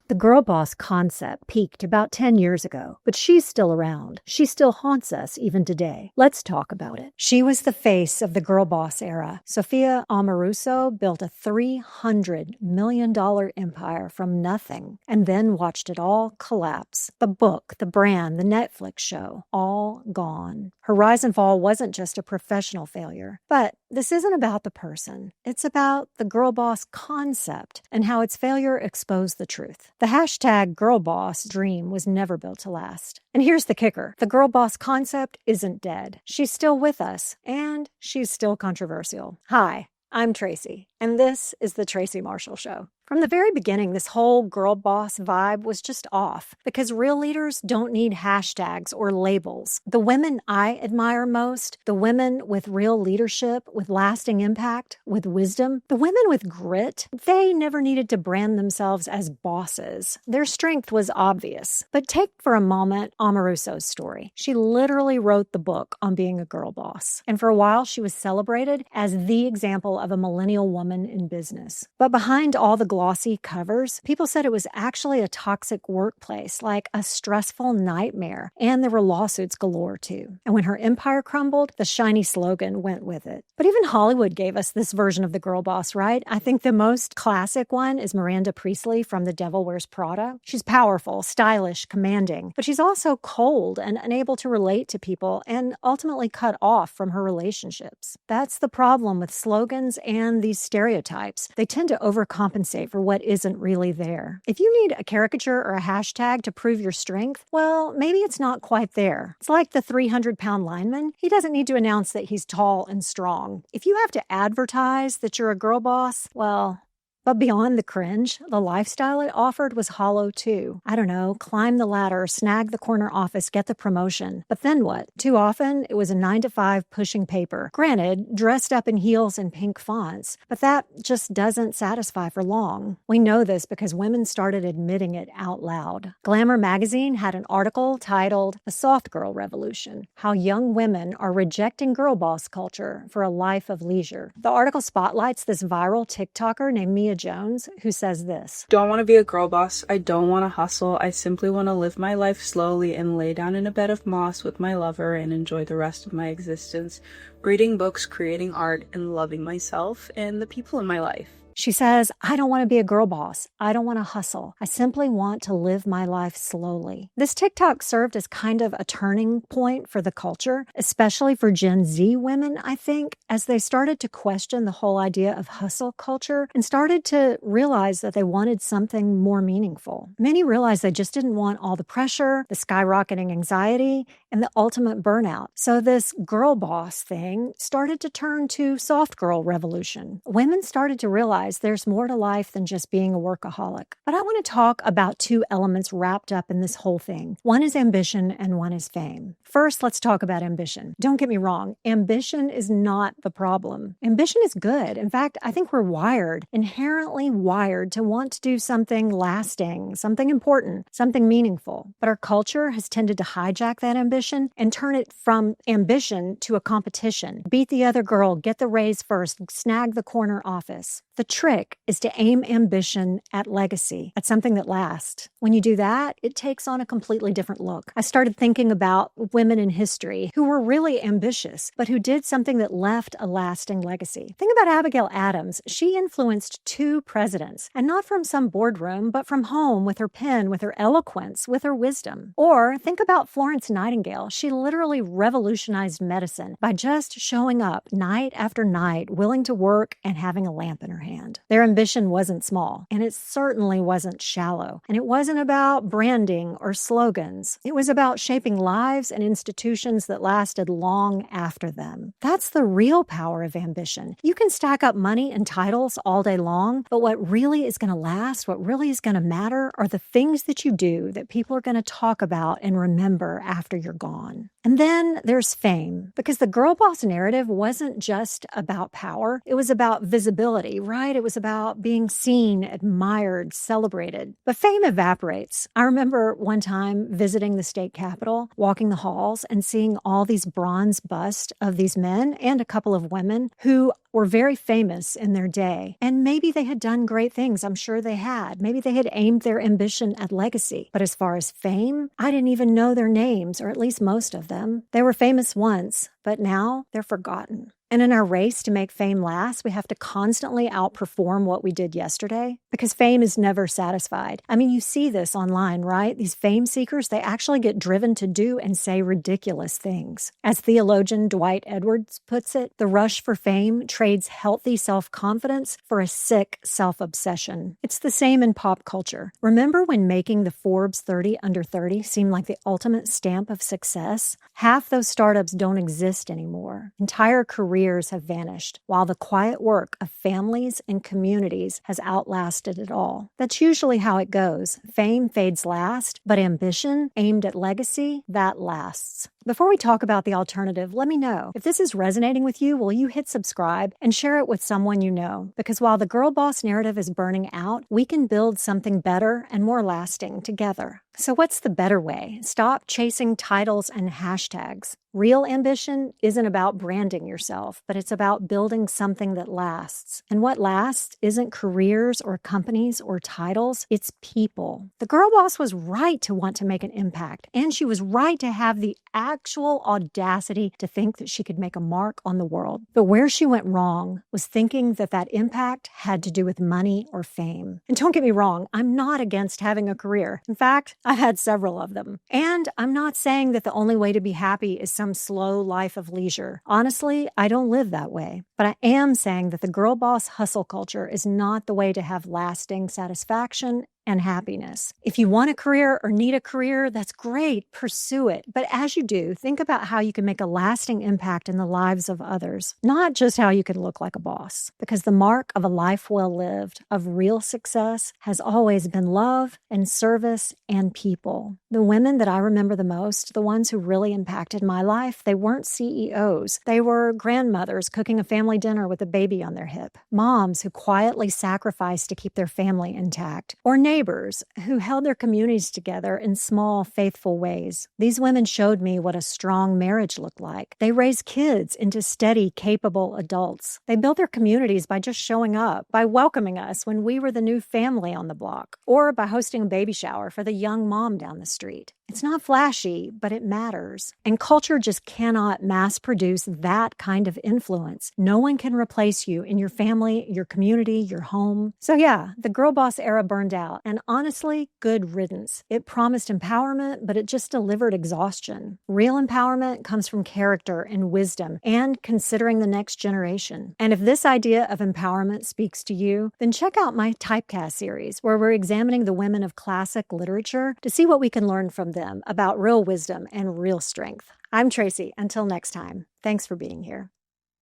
The girl boss concept peaked about 10 years ago, but she's still around. She still haunts us even today. Let's talk about it. She was the face of the girl boss era. Sophia Amoruso built a $300 million empire from nothing and then watched it all collapse. The book, the brand, the Netflix show, all gone. Her rise and fall wasn't just a professional failure, but this isn't about the person. It's about the girl boss concept and how its failure exposed the truth. The hashtag girl boss dream was never built to last. And here's the kicker. The girl boss concept isn't dead. She's still with us, and she's still controversial. Hi, I'm Tracy, and this is The Tracy Marshall Show. From the very beginning, this whole girl boss vibe was just off because real leaders don't need hashtags or labels. The women I admire most, the women with real leadership, with lasting impact, with wisdom, the women with grit, they never needed to brand themselves as bosses. Their strength was obvious. But take for a moment Amoruso's story. She literally wrote the book on being a girl boss. And for a while, she was celebrated as the example of a millennial woman in business. But behind all the glossy covers, people said it was actually a toxic workplace, like a stressful nightmare. And there were lawsuits galore, too. And when her empire crumbled, the shiny slogan went with it. But even Hollywood gave us this version of the girl boss, right? I think the most classic one is Miranda Priestly from The Devil Wears Prada. She's powerful, stylish, commanding, but she's also cold and unable to relate to people and ultimately cut off from her relationships. That's the problem with slogans and these stereotypes. They tend to overcompensate for what isn't really there. If you need a caricature or a hashtag to prove your strength, well, maybe it's not quite there. It's like the 300-pound lineman. He doesn't need to announce that he's tall and strong. If you have to advertise that you're a girl boss, well... But beyond the cringe, the lifestyle it offered was hollow too. I don't know, climb the ladder, snag the corner office, get the promotion. But then what? Too often, it was a 9-to-5 pushing paper. Granted, dressed up in heels and pink fonts, but that just doesn't satisfy for long. We know this because women started admitting it out loud. Glamour magazine had an article titled "The Soft Girl Revolution: How Young Women Are Rejecting Girl Boss Culture for a Life of Leisure." The article spotlights this viral TikToker named Mia Jones, who says this: "Don't want to be a girl boss. I don't want to hustle. I simply want to live my life slowly and lay down in a bed of moss with my lover and enjoy the rest of my existence, reading books, creating art, and loving myself and the people in my life." She says, "I don't want to be a girl boss. I don't want to hustle. I simply want to live my life slowly." This TikTok served as kind of a turning point for the culture, especially for Gen Z women, I think, as they started to question the whole idea of hustle culture and started to realize that they wanted something more meaningful. Many realized they just didn't want all the pressure, the skyrocketing anxiety, and the ultimate burnout. So this girl boss thing started to turn to soft girl revolution. Women started to realize there's more to life than just being a workaholic. But I want to talk about two elements wrapped up in this whole thing. One is ambition and one is fame. First, let's talk about ambition. Don't get me wrong. Ambition is not the problem. Ambition is good. In fact, I think we're inherently wired to want to do something lasting, something important, something meaningful. But our culture has tended to hijack that ambition and turn it from ambition to a competition. Beat the other girl, get the raise first, snag the corner office. The trick is to aim ambition at legacy, at something that lasts. When you do that, it takes on a completely different look. I started thinking about women in history who were really ambitious, but who did something that left a lasting legacy. Think about Abigail Adams. She influenced 2 presidents, and not from some boardroom, but from home with her pen, with her eloquence, with her wisdom. Or think about Florence Nightingale. She literally revolutionized medicine by just showing up night after night, willing to work and having a lamp in her hand. Their ambition wasn't small, and it certainly wasn't shallow. And it wasn't about branding or slogans. It was about shaping lives and institutions that lasted long after them. That's the real power of ambition. You can stack up money and titles all day long, but what really is going to last, what really is going to matter, are the things that you do that people are going to talk about and remember after you're gone. And then there's fame, because the girl boss narrative wasn't just about power. It was about visibility, right? right? It was about being seen, admired, celebrated. But fame evaporates. I remember one time visiting the state capitol, walking the halls, and seeing all these bronze busts of these men and a couple of women who were very famous in their day. And maybe they had done great things. I'm sure they had. Maybe they had aimed their ambition at legacy. But as far as fame, I didn't even know their names, or at least most of them. They were famous once, but now they're forgotten. And in our race to make fame last, we have to constantly outperform what we did yesterday because fame is never satisfied. I mean, you see this online, right? These fame seekers, they actually get driven to do and say ridiculous things. As theologian Dwight Edwards puts it, the rush for fame trades healthy self-confidence for a sick self-obsession. It's the same in pop culture. Remember when making the Forbes 30 under 30 seemed like the ultimate stamp of success? Half those startups don't exist anymore. Entire careers have vanished, while the quiet work of families and communities has outlasted it all. That's usually how it goes. Fame fades last, but ambition, aimed at legacy, that lasts. Before we talk about the alternative, let me know. If this is resonating with you, will you hit subscribe and share it with someone you know? Because while the girl boss narrative is burning out, we can build something better and more lasting together. So what's the better way? Stop chasing titles and hashtags. Real ambition isn't about branding yourself, but it's about building something that lasts. And what lasts isn't careers or companies or titles, it's people. The girl boss was right to want to make an impact, and she was right to have the actual audacity to think that she could make a mark on the world. But where she went wrong was thinking that that impact had to do with money or fame. And don't get me wrong, I'm not against having a career. In fact, I've had several of them. And I'm not saying that the only way to be happy is some slow life of leisure. Honestly, I don't live that way. But I am saying that the girl boss hustle culture is not the way to have lasting satisfaction and happiness. If you want a career or need a career, that's great. Pursue it. But as you do, think about how you can make a lasting impact in the lives of others, not just how you can look like a boss. Because the mark of a life well lived, of real success, has always been love and service and people. The women that I remember the most, the ones who really impacted my life, they weren't CEOs. They were grandmothers cooking a family dinner with a baby on their hip, moms who quietly sacrificed to keep their family intact, or neighbors who held their communities together in small, faithful ways. These women showed me what a strong marriage looked like. They raised kids into steady, capable adults. They built their communities by just showing up, by welcoming us when we were the new family on the block, or by hosting a baby shower for the young mom down the street. It's not flashy, but it matters. And culture just cannot mass produce that kind of influence. No one can replace you in your family, your community, your home. So yeah, the girl boss era burned out. And honestly, good riddance. It promised empowerment, but it just delivered exhaustion. Real empowerment comes from character and wisdom and considering the next generation. And if this idea of empowerment speaks to you, then check out my Typecast series, where we're examining the women of classic literature to see what we can learn from them about real wisdom and real strength. I'm Tracy. Until next time, thanks for being here.